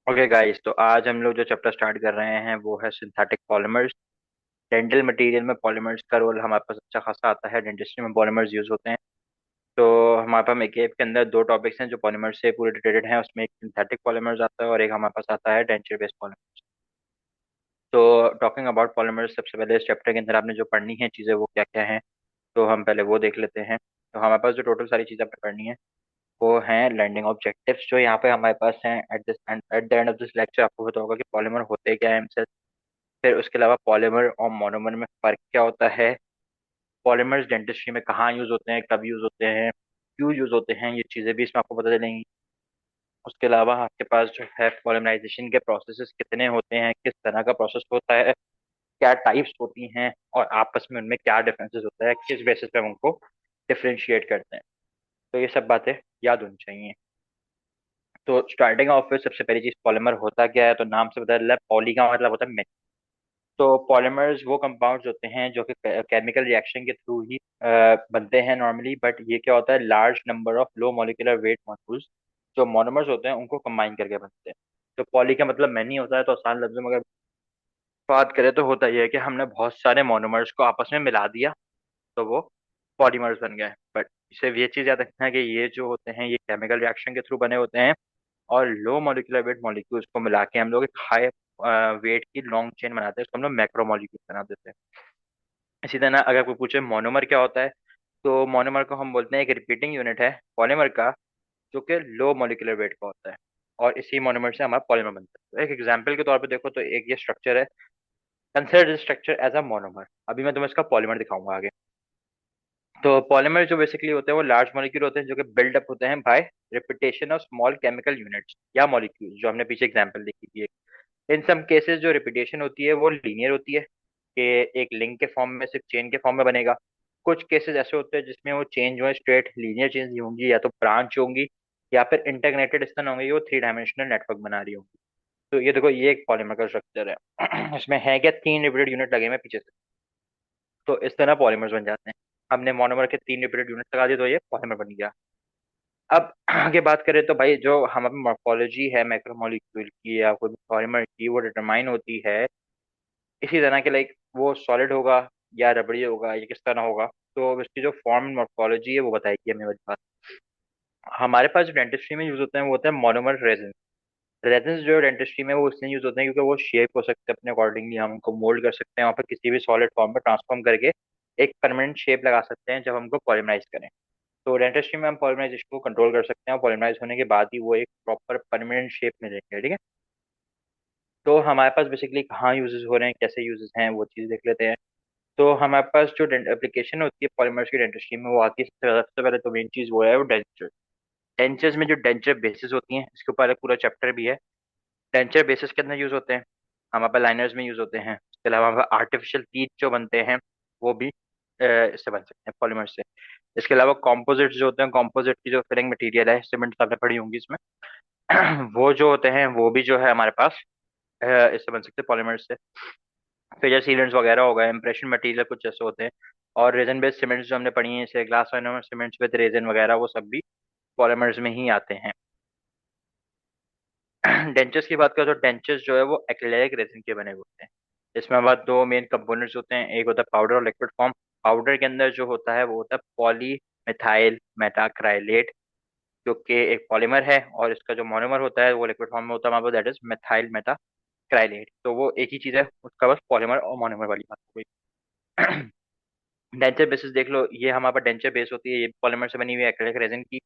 Okay guys, तो आज हम लोग जो चैप्टर स्टार्ट कर रहे हैं वो है सिंथेटिक पॉलीमर्स। डेंटल मटेरियल में पॉलीमर्स का रोल हमारे पास अच्छा खासा आता है। डेंटिस्ट्री में पॉलीमर्स यूज होते हैं। तो हमारे पास एक के अंदर दो टॉपिक्स हैं जो पॉलीमर से पूरे रिलेटेड हैं। उसमें एक सिंथेटिक पॉलीमर्स आता है और एक हमारे पास आता है डेंचर बेस्ड पॉलीमर्स। तो टॉकिंग अबाउट पॉलीमर्स, सबसे पहले इस चैप्टर के अंदर आपने जो पढ़नी है चीज़ें वो क्या क्या हैं, तो हम पहले वो देख लेते हैं। तो हमारे पास जो टोटल सारी चीज़ें आपने पढ़नी है वो हैं लर्निंग ऑब्जेक्टिव्स, जो यहाँ पे हमारे पास हैं। At the end of this lecture आपको पता होगा कि पॉलीमर होते क्या है। फिर उसके अलावा पॉलीमर और मोनोमर में फ़र्क क्या होता है। पॉलीमर्स डेंटिस्ट्री में कहाँ यूज़ होते हैं, कब यूज़ होते हैं, क्यों यूज़ होते हैं, ये चीज़ें भी इसमें आपको पता चलेंगी। उसके अलावा आपके पास जो है पॉलीमराइजेशन के प्रोसेसेस कितने होते हैं, किस तरह का प्रोसेस होता है, क्या टाइप्स होती हैं और आपस में उनमें क्या डिफरेंसेस होता है, किस बेसिस पे हम उनको डिफ्रेंशिएट करते हैं। तो ये सब बातें याद होनी चाहिए। तो स्टार्टिंग ऑफ में सबसे पहली चीज़, पॉलीमर होता क्या है, तो नाम से पता चल रहा है पॉली का मतलब होता है। तो पॉलीमर्स वो कंपाउंड्स होते हैं जो कि केमिकल रिएक्शन के थ्रू ही बनते हैं नॉर्मली। बट ये क्या होता है, large number of low molecular weight molecules जो मोनोमर्स होते हैं उनको कंबाइन करके बनते हैं। तो पॉली का मतलब मैनी होता है। तो आसान लफ्जों में अगर बात करें तो होता यह है कि हमने बहुत सारे मोनोमर्स को आपस में मिला दिया तो वो पॉलीमर्स बन गए। बट इसे ये चीज़ याद रखना है कि ये जो होते हैं ये केमिकल रिएक्शन के थ्रू बने होते हैं। और लो मॉलिक्यूलर वेट मॉलिक्यूल्स को मिला के हम लोग एक हाई वेट की लॉन्ग चेन बनाते हैं, उसको हम लोग मैक्रोमोलिक्यूल बना देते हैं। इसी तरह अगर कोई पूछे मोनोमर क्या होता है, तो मोनोमर को हम बोलते हैं एक रिपीटिंग यूनिट है पॉलीमर का, जो कि लो मॉलिक्यूलर वेट का होता है। और इसी मोनोमर से हमारा पॉलीमर बनता है। तो एक एग्जांपल के तौर पे देखो तो एक ये स्ट्रक्चर है, consider this structure as a monomer. अभी मैं तुम्हें इसका पॉलीमर दिखाऊंगा आगे। तो पॉलीमर जो बेसिकली होते हैं वो लार्ज मॉलिक्यूल होते हैं जो कि बिल्डअप होते हैं by repetition of small chemical units या मॉलिक्यूल, जो हमने पीछे एग्जांपल देखी थी। इन सम केसेस जो रिपीटेशन होती है वो लीनियर होती है कि एक लिंक के फॉर्म में, सिर्फ चेन के फॉर्म में बनेगा। कुछ केसेस ऐसे होते हैं जिसमें वो चेंज जो है स्ट्रेट लीनियर चेंज नहीं होंगी, या तो ब्रांच होंगी या फिर इंटीग्रेटेड स्तन होंगे, वो थ्री डायमेंशनल नेटवर्क बना रही होंगी। तो ये देखो, ये एक पॉलीमर का स्ट्रक्चर है। इसमें है क्या, तीन रिपीटेड यूनिट लगे हुए हैं पीछे से। तो इस तरह पॉलीमर्स बन जाते हैं। हमने मोनोमर के तीन रिपीटेड यूनिट लगा दिए तो ये पॉलीमर बन गया। अब आगे बात करें तो भाई जो हमारी मॉर्फोलॉजी है मैक्रोमोलिक्यूल की या कोई पॉलीमर की, वो डिटरमाइन होती है इसी तरह के, लाइक वो सॉलिड होगा या रबड़ी होगा या किस तरह होगा। तो इसकी जो फॉर्म मॉर्फोलॉजी है वो बताएगी हमें वाली बात। हमारे पास जो डेंटिस्ट्री में यूज होते हैं वो होते हैं मोनोमर रेजिन। रेजिन जो डेंटिस्ट्री में वो इसलिए यूज होते हैं क्योंकि वो शेप हो सकते हैं अपने अकॉर्डिंगली, हम उनको मोल्ड कर सकते हैं वहाँ पर किसी भी सॉलिड फॉर्म में ट्रांसफॉर्म करके एक परमानेंट शेप लगा सकते हैं जब हमको पॉलीमराइज करें। तो डेंटिस्ट्री में हम पॉलीमराइजेशन को कंट्रोल कर सकते हैं और पॉलीमराइज होने के बाद ही वो एक प्रॉपर परमानेंट शेप में देंगे, ठीक है। तो हमारे पास बेसिकली कहाँ यूजेस हो रहे हैं, कैसे यूजेस हैं, वो चीज़ देख लेते हैं। तो हमारे पास जो एप्लीकेशन होती है पॉलीमर्स की डेंटिस्ट्री में वो आती है। सबसे पहले तो मेन चीज़ वो है वो डेंचर। डेंचर्स में जो डेंचर बेसिस होती हैं, इसके ऊपर एक पूरा चैप्टर भी है। डेंचर बेसिस के अंदर यूज होते हैं, हमारे पास लाइनर्स में यूज होते हैं। इसके अलावा हमारे आर्टिफिशियल टीथ जो बनते हैं वो भी इससे बन सकते हैं, पॉलीमर से। इसके अलावा कॉम्पोजिट्स जो होते हैं, कॉम्पोजिट की जो फिलिंग मटेरियल है, सीमेंट आपने पड़ी होंगी इसमें, वो जो होते हैं वो भी जो है हमारे पास इससे बन सकते हैं पॉलीमर से। फिर सीलेंट्स वगैरह हो गए, इंप्रेशन मटेरियल कुछ ऐसे होते हैं। और रेजन बेस्ड सीमेंट्स जो हमने पढ़ी हैं, जैसे ग्लास वाइनर सीमेंट्स विद रेजन वगैरह, वो सब भी पॉलीमर्स में ही आते हैं। डेंचर्स की बात करें तो डेंचर्स जो है वो एक्रेलिक रेजिन के बने होते हैं। इसमें हमारे दो मेन कंपोनेंट्स होते हैं, एक होता है पाउडर और लिक्विड फॉर्म। पाउडर के अंदर जो होता है वो होता है पॉली मिथाइल मेटाक्राइलेट, जो कि एक पॉलीमर है। और इसका जो मोनोमर होता है वो लिक्विड फॉर्म में होता है हमारे पास, दैट इज मिथाइल मेटाक्राइलेट। तो वो एक ही चीज़ है, उसका बस पॉलीमर और मोनोमर वाली बात हो गई। डेंचर बेसिस देख लो, ये हमारे पास डेंचर बेस होती है, ये पॉलीमर से बनी हुई है एक्रेलिक रेजिन की।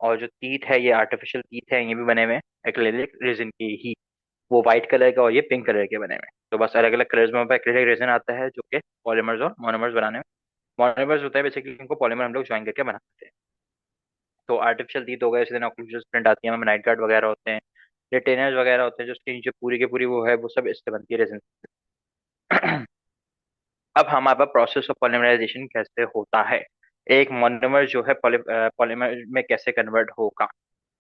और जो टीथ है ये आर्टिफिशियल टीथ है, ये भी बने हुए हैं एक्रेलिक रेजिन की ही। वो व्हाइट कलर का और ये पिंक कलर के बने हुए हैं। तो बस अलग अलग कलर्स में एक्रेलिक रेजिन आता है जो कि पॉलीमर्स और मोनोमर्स बनाने में। मोनोमर्स होता है बेसिकली इनको पॉलीमर हम लोग ज्वाइन करके बनाते हैं। तो आर्टिफिशियल टीथ हो गए, इसी तरह ऑक्लूजन प्रिंट आती है, नाइट गार्ड वगैरह होते हैं, रिटेनर्स वगैरह होते हैं, जो उसके नीचे पूरी के पूरी वो है, वो सब इससे बनती है रेजिन। अब हमारे पास प्रोसेस ऑफ पॉलीमराइजेशन कैसे होता है, एक मोनोमर जो है पॉलीमर में कैसे कन्वर्ट होगा।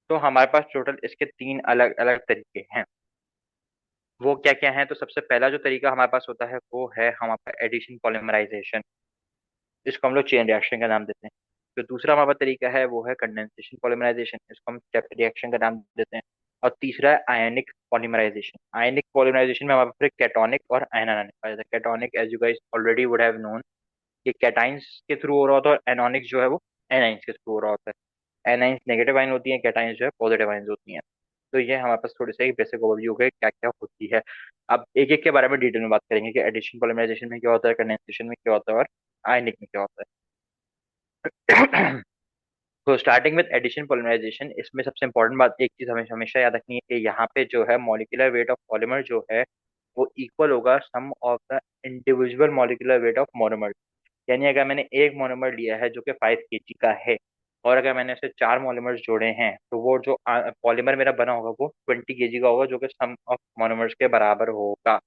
तो हमारे पास टोटल इसके तीन अलग अलग तरीके हैं। वो क्या क्या हैं, तो सबसे पहला जो तरीका हमारे पास होता है वो है हमारे पास एडिशन पॉलीमराइजेशन। इसको हम लोग चेन रिएक्शन का नाम देते हैं। जो दूसरा हमारा तरीका है वो है कंडेंसेशन पॉलीमराइजेशन, इसको हम स्टेप रिएक्शन का नाम देते हैं। और तीसरा है आयनिक पॉलीमराइजेशन। आयनिक पॉलीमराइजेशन में हमारे पास कैटोनिक और आयन आने वाला था। Cationic as you guys already would have known, ये कैटाइंस के थ्रू हो रहा होता है, और एनोनिक जो है वो एनाइंस के थ्रू हो रहा होता है। एनाइंस नेगेटिव आयन होती है, कैटाइंस जो है पॉजिटिव आयन होती हैं। तो ये हमारे पास थोड़ी सी बेसिक ओवरव्यू है क्या क्या होती है। अब एक एक के बारे में डिटेल में बात करेंगे कि एडिशन पॉलिमराइजेशन में क्या होता है, कंडेंसेशन में क्या होता है, और आयनिक में क्या होता है। तो स्टार्टिंग विद एडिशन पॉलिमराइजेशन, इसमें सबसे इंपॉर्टेंट बात एक चीज हमें हमेशा याद रखनी है कि यहाँ पे जो है मॉलिक्यूलर वेट ऑफ पॉलीमर जो है वो इक्वल होगा sum of the individual molecular weight of monomer. यानी अगर मैंने एक मोनोमर लिया है जो कि 5 kg का है, और अगर मैंने उसे 4 मोनोमर्स जोड़े हैं, तो वो जो पॉलीमर मेरा बना होगा वो 20 kg का होगा, जो कि सम ऑफ मोनोमर्स के बराबर होगा।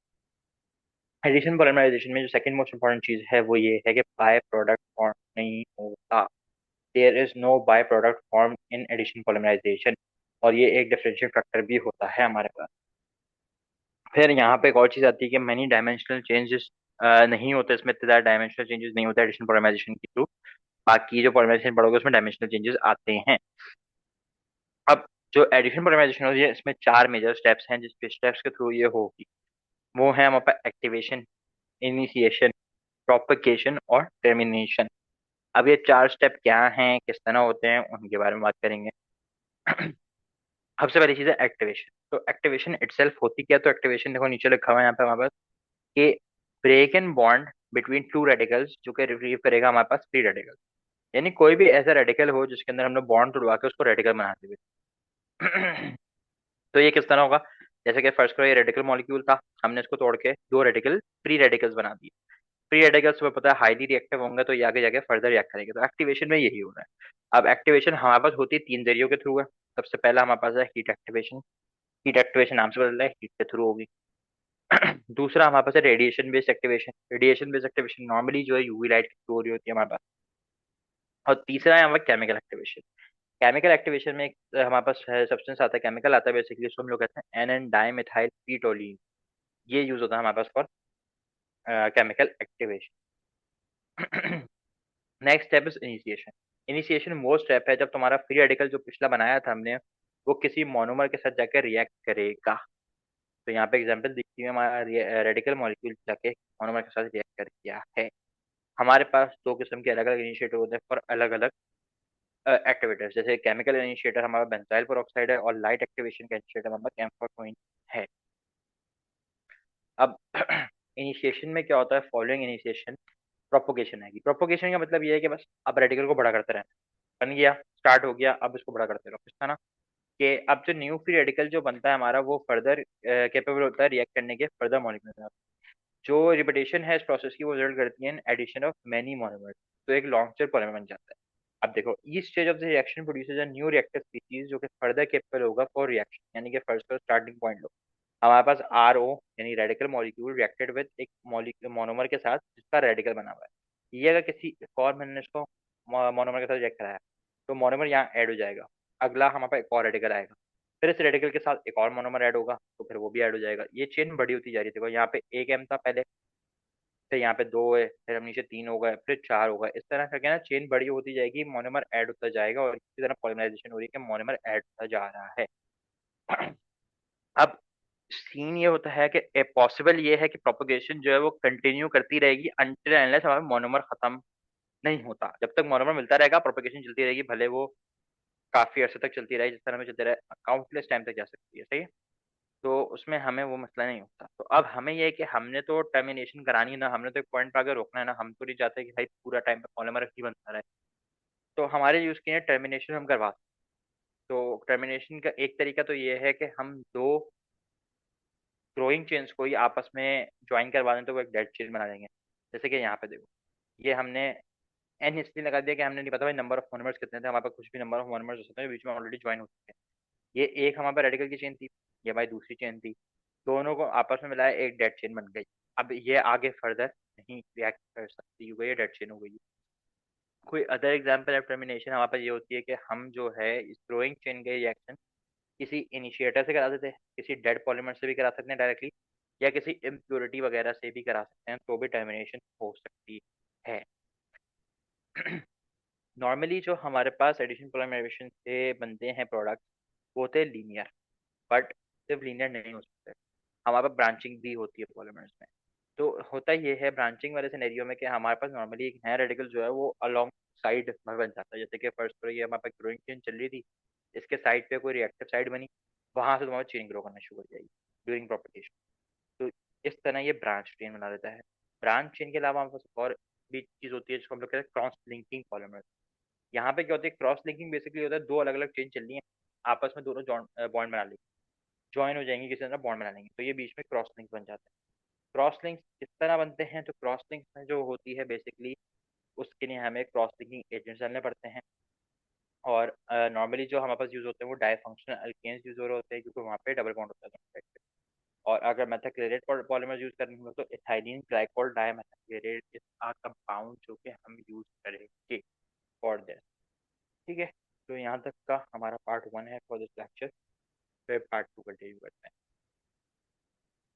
एडिशन पॉलीमराइजेशन में जो सेकंड मोस्ट इंपॉर्टेंट चीज है वो ये है कि बाय प्रोडक्ट फॉर्म नहीं होता। There is no by product form in addition polymerization, और ये एक डिफरेंशियल फैक्टर भी होता है हमारे पास। फिर यहाँ पे एक और चीज आती है कि मनी डायमेंशनल चेंजेस नहीं होते इसमें, इतने ज्यादा डायमेंशनल चेंजेस नहीं होते एडिशन पॉलीमराइजेशन के थ्रू। बाकी जो पॉलीमराइजेशन पढ़ोगे उसमें डायमेंशनल चेंजेस आते हैं। अब जो एडिशन पॉलीमराइजेशन होती है इसमें 4 मेजर स्टेप्स हैं, जिस स्टेप्स के थ्रू ये होगी वो है हमारे पास एक्टिवेशन, इनिशिएशन, प्रोपगेशन और टर्मिनेशन। अब ये 4 स्टेप क्या हैं, किस तरह होते हैं, उनके बारे में बात करेंगे। सबसे पहली चीज है एक्टिवेशन। तो एक्टिवेशन इटसेल्फ होती क्या है, तो एक्टिवेशन देखो नीचे लिखा हुआ है यहाँ पे हमारे पास कि break in bond between two radicals, जो कि रिलीव करेगा हमारे पास फ्री रेडिकल। यानी कोई भी ऐसा रेडिकल हो जिसके अंदर हमने बॉन्ड तोड़वा के उसको रेडिकल बना देंगे। तो ये किस तरह होगा, जैसे कि फर्स्ट करो ये रेडिकल मॉलिक्यूल था, हमने इसको तोड़ के दो रेडिकल फ्री रेडिकल्स बना दिए। फ्री रेडिकल्स तुम्हें पता है हाईली रिएक्टिव होंगे, तो ये आगे जाके फर्दर रिएक्ट करेंगे। तो एक्टिवेशन में यही हो रहा है। अब एक्टिवेशन हमारे पास होती है 3 जरियों के थ्रू है। सबसे पहला हमारे पास है हीट एक्टिवेशन। हीट एक्टिवेशन नाम से बदल रहा है, हीट के थ्रू होगी। दूसरा हमारे पास है radiation based activation. Radiation based activation normally जो है यूवी लाइट के थ्रू हो रही होती है हमारे पास। और तीसरा है हमारा केमिकल एक्टिवेशन। केमिकल एक्टिवेशन में एक हमारे पास सब्सटेंस आता है, केमिकल आता है बेसिकली, उसको हम लोग कहते हैं एन एन डाई कीटोलिन। ये यूज होता है हमारे पास for chemical activation. Next step is initiation. Initiation वो स्टेप है जब तुम्हारा फ्री रेडिकल जो पिछला बनाया था हमने, वो किसी मोनोमर के साथ जाकर रिएक्ट करेगा। तो यहाँ पे एग्जांपल दिखती है, हमारा रेडिकल मॉलिक्यूल जाके मोनोमर के साथ रिएक्ट कर किया है। हमारे पास दो किस्म के अलग अलग इनिशिएटर होते हैं फॉर अलग अलग एक्टिवेटर्स। जैसे केमिकल इनिशिएटर हमारा बेंजाइल पेरोक्साइड है, और लाइट एक्टिवेशन का इनिशिएटर हमारा कैम्फोर्टोइन है। अब इनिशिएशन में क्या होता है, फॉलोइंग इनिशिएशन प्रोपोगेशन आएगी। प्रोपोगेशन का मतलब ये है कि बस अब रेडिकल को बड़ा करते रहना, बन गया स्टार्ट हो गया, अब इसको बड़ा करते रहो, किस तरह कि अब जो न्यू फ्री रेडिकल जो बनता है हमारा वो फर्दर कैपेबल होता है रिएक्ट करने के फर्दर मॉलिक्यूल। जो रिपीटेशन है इस प्रोसेस की वो रिजल्ट करती है in addition of many monomers. तो एक लॉन्ग चेन पॉलीमर बन जाता है। अब देखो each stage of the reaction produces a new reactive species जो कि फर्दर कैपेबल होगा फॉर रिएक्शन। यानी कि फर्स्ट का स्टार्टिंग पॉइंट लो, हमारे पास आर ओ यानी रेडिकल मॉलिक्यूल रिएक्टेड विद एक मोनोमर के साथ जिसका रेडिकल बना हुआ है। ये अगर किसी एक और मैंने इसको मोनोमर के साथ रिएक्ट कराया, तो मोनोमर यहाँ ऐड हो जाएगा। अगला हमारे पास एक और रेडिकल आएगा, फिर इस रेडिकल के साथ एक और मोनोमर ऐड होगा, तो फिर वो भी ऐड हो जाएगा। ये चेन बड़ी होती जा रही है। देखो यहाँ पे एक एम था पहले, फिर यहाँ पे दो है, फिर हम नीचे 3 हो गए, फिर 4 हो गए। इस तरह करके ना चेन बड़ी होती जाएगी, मोनोमर ऐड होता जाएगा, और इसी तरह पॉलिमराइजेशन हो रही है कि मोनोमर ऐड होता जा रहा है। अब सीन ये होता है कि पॉसिबल ये है कि प्रोपगेशन जो है वो कंटिन्यू करती रहेगी अनटिल अनलेस हमारा मोनोमर खत्म नहीं होता। जब तक मोनोमर मिलता रहेगा प्रोपगेशन चलती रहेगी, भले वो काफी अर्से तक चलती रहे, जिस तरह में चलती रहे काउंटलेस टाइम तक जा सकती है, सही है। तो उसमें हमें वो मसला नहीं होता। तो अब हमें ये है कि हमने तो टर्मिनेशन करानी है ना, हमने तो एक पॉइंट पर आगे रोकना है ना, हम तो नहीं चाहते कि भाई पूरा टाइम पे पॉलीमर ही बनता रहे। तो हमारे यूज के लिए टर्मिनेशन हम करवा सकते हैं। तो टर्मिनेशन का एक तरीका तो ये है कि हम दो ग्रोइंग चेन्स को ही आपस में ज्वाइन करवा दें, तो वो एक डेड चेन बना देंगे। जैसे कि यहाँ पे देखो, ये हमने एन इसलिए लगा दिया कि हमने नहीं पता भाई नंबर ऑफ मोनोमर्स कितने थे, हमारे पास कुछ भी नंबर ऑफ मोनोमर्स हो सकते हैं बीच में ऑलरेडी ज्वाइन हो चुके हैं। ये एक हमारे पास रेडिकल की चेन थी, ये भाई दूसरी चेन थी, दोनों को आपस में मिलाया एक डेड चेन बन गई। अब ये आगे फर्दर नहीं रिएक्ट कर सकती, हो गई ये डेड चेन हो गई। कोई अदर एग्जांपल ऑफ टर्मिनेशन हमारे पास ये होती है कि हम जो है इस ग्रोइंग चेन के रिएक्शन किसी इनिशिएटर से करा देते हैं, किसी डेड पॉलीमर से भी करा सकते हैं डायरेक्टली, या किसी इम्प्योरिटी वगैरह से भी करा सकते हैं, तो भी टर्मिनेशन हो सकती है। नॉर्मली जो हमारे पास एडिशन पॉलीमराइजेशन से बनते हैं प्रोडक्ट वो होते हैं लीनियर। बट सिर्फ लीनियर नहीं हो सकते, हमारे पास ब्रांचिंग भी होती है पॉलीमर्स में। तो होता ये है ब्रांचिंग वाले सिनेरियो में कि हमारे पास नॉर्मली एक नया रेडिकल जो है वो अलोंग साइड में बन जाता है। जैसे कि फर्स्ट पर ये हमारे पास ग्रोइंग चेन चल रही थी, इसके साइड पे कोई रिएक्टिव साइड बनी, वहां से तुम्हारा चेन ग्रो करना शुरू हो जाएगी ड्यूरिंग प्रोपगेशन। तो इस तरह ये ब्रांच चेन बना देता है। ब्रांच चेन के अलावा हमारे पास एक और भी चीज होती है जिसको हम लोग कहते हैं क्रॉस लिंकिंग पॉलीमर। यहाँ पे क्या होता है, क्रॉस लिंकिंग बेसिकली होता है दो अलग अलग चेन चल रही है, आपस में दोनों बॉन्ड बना लेंगे, ज्वाइन हो जाएंगे, किसी तरह बॉन्ड बना लेंगे, तो ये बीच में क्रॉस लिंक बन जाता है। क्रॉस लिंक्स किस तरह बनते हैं, तो क्रॉस लिंक्स में जो होती है बेसिकली उसके लिए हमें क्रॉस लिंकिंग एजेंट्स डालने पड़ते हैं। और नॉर्मली जो हमारे पास यूज होते हैं वो डाई फंक्शनल अल्केन्स यूज हो रहे होते हैं, क्योंकि वहाँ पे डबल बॉन्ड होता है दोनों साइड पे। और अगर मेथाक्लेरेट पॉलीमर यूज करने हो तो ethylene glycol dimethacrylate is a compound जो कि हम यूज करेंगे फॉर दिस। ठीक है, तो यहाँ तक का हमारा पार्ट 1 है फॉर दिस लेक्चर। फिर पार्ट 2 कंटिन्यू करते हैं।